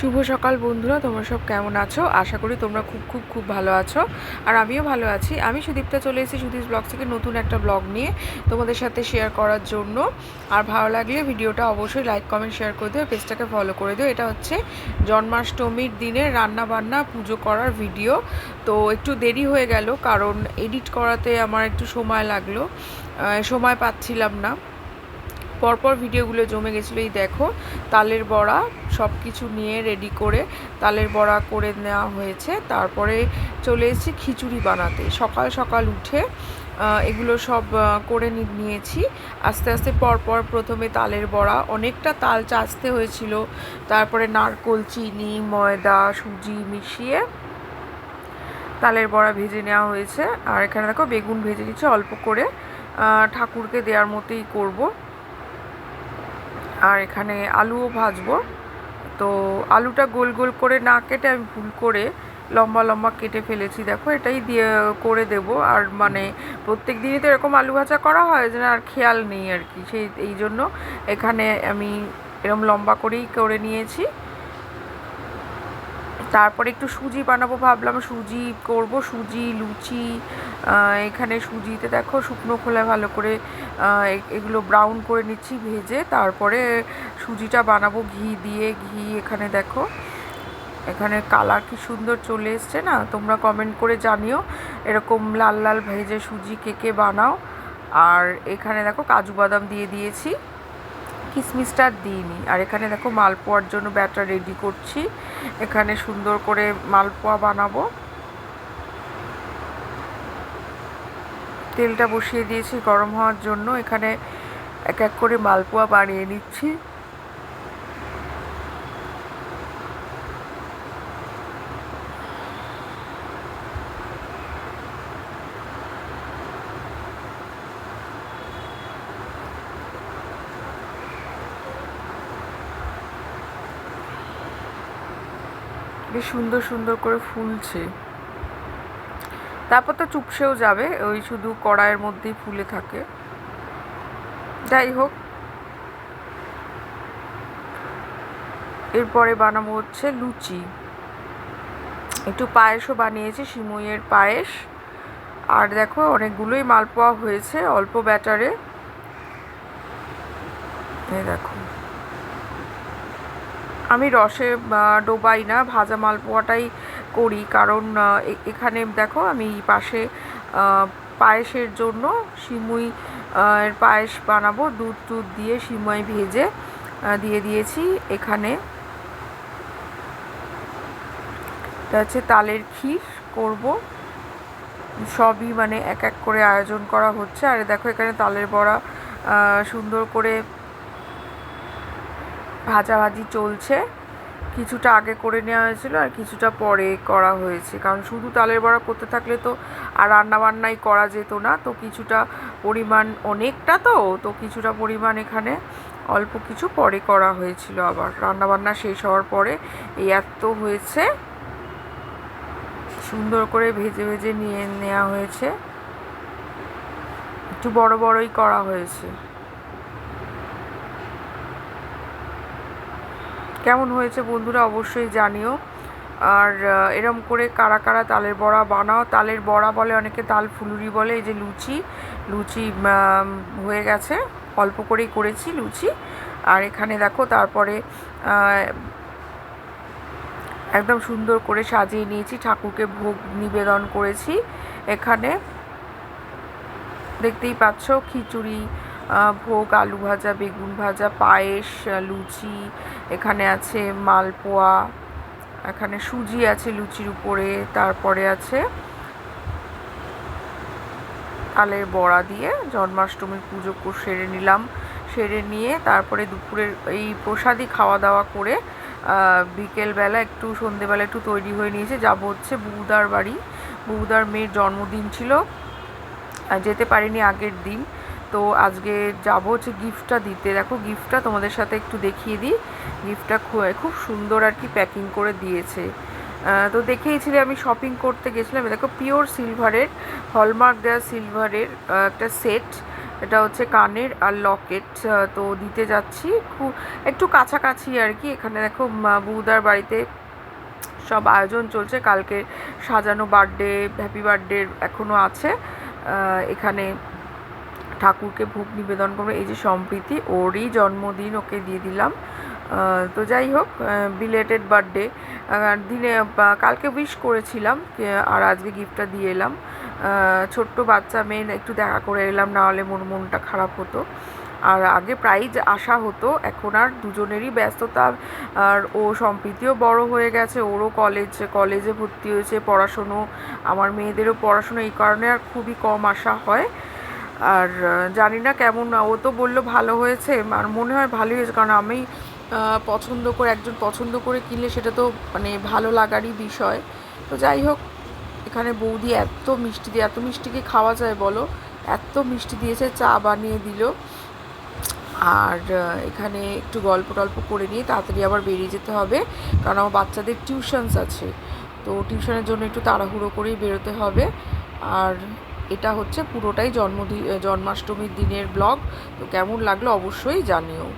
শুভ সকাল বন্ধুরা, তোমরা সব কেমন আছো? আশা করি তোমরা খুব খুব খুব ভালো আছো। আর আমিও ভালো আছি। আমি সুদীপ্তা চলে এসেছি সুদীপ ব্লগ থেকে নতুন একটা ব্লগ নিয়ে তোমাদের সাথে শেয়ার করার জন্য। আর ভালো লাগলে ভিডিওটা অবশ্যই লাইক কমেন্ট শেয়ার করে দিও, পেজটাকে ফলো করে দিও। এটা হচ্ছে জন্মাষ্টমীর দিনে রান্না বান্না পুজো করার ভিডিও। তো একটু দেরি হয়ে গেল কারণ এডিট করাতে আমার একটু সময় লাগলো, সময় পাচ্ছিলাম না। পরপর ভিডিওগুলো জমে গেছিলো। এই দেখো তালের বড়া সব কিছু নিয়ে রেডি করে তালের বড়া করে নেওয়া হয়েছে। তারপরে চলে এসেছি খিচুড়ি বানাতে। সকাল সকাল উঠে এগুলো সব করে নিয়েছি আস্তে আস্তে। পরপর প্রথমে তালের বড়া, অনেকটা তাল চাচতে হয়েছিল। তারপরে নারকোল, চিনি, ময়দা, সুজি মিশিয়ে তালের বড়া ভেজে নেওয়া হয়েছে। আর এখানে দেখো বেগুন ভেজে নিচ্ছে অল্প করে, ঠাকুরকে দেওয়ার মতোই করব। আর এখানে আলুও ভাজবো। তো আলুটা গোল গোল করে না কেটে আমি ভুল করে লম্বা লম্বা কেটে ফেলেছি। দেখো এটাই দিয়ে করে দেব। আর মানে প্রত্যেক দিনই তো এরকম আলু ভাজা করা হয় যে, আর খেয়াল নেই আর কি, এই জন্য এখানে আমি এরকম লম্বা করেই করে নিয়েছি। তারপরে একটু সুজি বানাবো ভাবলাম, সুজি করব, সুজি লুচি। এখানে সুজিতে দেখো শুকনো খোলা ভালো করে এগুলো ব্রাউন করে নিচ্ছি ভেজে। তারপরে সুজিটা বানাবো ঘি দিয়ে। ঘি এখানে দেখো, এখানে কালার কি সুন্দর চলে এসছে না? তোমরা কমেন্ট করে জানিও এরকম লাল লাল ভেজে সুজি কে কে বানাও। আর এখানে দেখো কাজু বাদাম দিয়ে দিয়েছি, কিশমিশটা দিইনি। আর এখানে দেখো মালপোয়ার জন্য ব্যাটার রেডি করছি। এখানে সুন্দর করে মালপোয়া বানাবো। তেলটা বসিয়ে দিয়েছি গরম হওয়ার জন্য। এখানে এক এক করে মালপোয়া বানিয়ে নিচ্ছি। বেশ সুন্দর সুন্দর করে ফুলছে। তারপর তো চুপসেও যাবে, ওই শুধু কড়াইয়ের মধ্যেই ফুলে থাকে। যাই হোক, এরপরে বানাবো হচ্ছে লুচি। একটু পায়েসও বানিয়েছি, সিমইয়ের পায়েস। আর দেখো অনেকগুলোই মালপোয়া হয়েছে অল্প ব্যাটারে। এই দেখো, আমি রসে ডোবাই না, ভাজা মালপোয়াটাই করি। কারণ এখানে দেখো আমি পাশে পায়েসের জন্য সিমুই এর পায়েস বানাবো। দুধ টুধ দিয়ে সিমুই ভেজে দিয়ে দিয়েছি। এখানে হচ্ছে তালের ক্ষীর করব। সবই মানে এক এক করে আয়োজন করা হচ্ছে। আর দেখো এখানে তালের বড়া সুন্দর করে ভাজাভাজি চলছে। কিছুটা আগে করে নেওয়া হয়েছিল আর কিছুটা পরে করা হয়েছে, কারণ শুধু তালের বড়া করতে থাকলে তো আর রান্নাবান্নাই করা যেত না। তো কিছুটা পরিমাণ, অনেকটা তো কিছুটা পরিমাণ এখানে অল্প কিছু পরে করা হয়েছিল। আবার রান্নাবান্না শেষ হওয়ার পরে এই এত হয়েছে, সুন্দর করে ভেজে ভেজে নিয়ে নেওয়া হয়েছে। একটু বড় বড়ই করা হয়েছে। কেমন হয়েছে বন্ধুরা অবশ্যই জানিও। আর এরম করে কারা কারা তালের বড়া বানাও? তালের বড়া বলে অনেকে, তাল ফুলুরি বলে। এই যে লুচি, লুচি হয়ে গেছে, অল্প করেই করেছি লুচি। আর এখানে দেখো তারপরে একদম সুন্দর করে সাজিয়ে নিয়েছি, ঠাকুরকে ভোগ নিবেদন করেছি। এখানে দেখতেই পাচ্ছ খিচুড়ি, ভোগ, আলু ভাজা, বেগুন ভাজা, পায়েস, লুচি, এখানে আছে মালপোয়া, এখানে সুজি আছে লুচির উপরে, তারপরে আছে তালের বড়া দিয়ে জন্মাষ্টমীর পুজো সেরে নিলাম। সেরে নিয়ে তারপরে দুপুরের এই প্রসাদই খাওয়া দাওয়া করে বিকেলবেলা একটু, সন্ধেবেলা একটু তৈরি হয়ে নিয়েছে, যাবো হচ্ছে বউদার বাড়ি। বউদার মেয়ের জন্মদিন ছিল, যেতে পারিনি আগের দিন। তো আজকে যাবো হচ্ছে গিফটটা দিতে। দেখো গিফটটা তোমাদের সাথে একটু দেখিয়ে দিই। গিফটটা খুব সুন্দর আর কি প্যাকিং করে দিয়েছে। তো দেখেইছিলে আমি শপিং করতে গেছিলাম। দেখো পিওর সিলভারের, হলমার্ক দেওয়া সিলভারের একটা সেট, এটা হচ্ছে কানের আর লকেট, তো দিতে যাচ্ছি খুব একটু কাছাকাছি আর কি। এখানে দেখো বৌদার বাড়িতে সব আয়োজন চলছে, কালকে সাজানো বার্থডে, হ্যাপি বার্থডে এখনও আছে। এখানে ঠাকুরকে ভোগ নিবেদন করবো। এই যে সম্প্রীতি, ওরই জন্মদিন, ওকে দিয়ে দিলাম। তো যাই হোক, বিলেটেড বার্থডে দিনে কালকে উইশ করেছিলাম আর আজকে গিফটটা দিয়ে এলাম। ছোট্ট বাচ্চা মেয়ে, একটু দেখা করে এলাম, না হলে মনটা খারাপ হতো। আর আগে প্রায়ই আসা হতো, এখন আর দুজনেরই ব্যস্ততা। আর ও সম্প্রীতিও বড় হয়ে গেছে, ওরও কলেজে ভর্তি হয়েছে, পড়াশুনো, আমার মেয়েদেরও পড়াশুনো, এই কারণে আর খুবই কম আসা হয়। আর জানি না কেমন, ও তো বললো ভালো হয়েছে, আর মনে হয় ভালোই হয়েছে, কারণ আমি একজন পছন্দ করে কিনলে সেটা তো মানে ভালো লাগারই বিষয়। তো যাই হোক, এখানে বৌদি এত মিষ্টি কি খাওয়া যায় বলো, এত মিষ্টি দিয়েছে, চা বানিয়ে দিল। আর এখানে একটু গল্প টল্প করে নিয়ে তাড়াতাড়ি আবার বেরিয়ে যেতে হবে, কারণ আমার বাচ্চাদের টিউশনস আছে, তো টিউশনের জন্য একটু তাড়াহুড়ো করেই বেরোতে হবে। আর এটা হচ্ছে পুরোটাই জন্মাষ্টমীর দিনের ব্লগ। তো কেমন লাগলো অবশ্যই জানিও।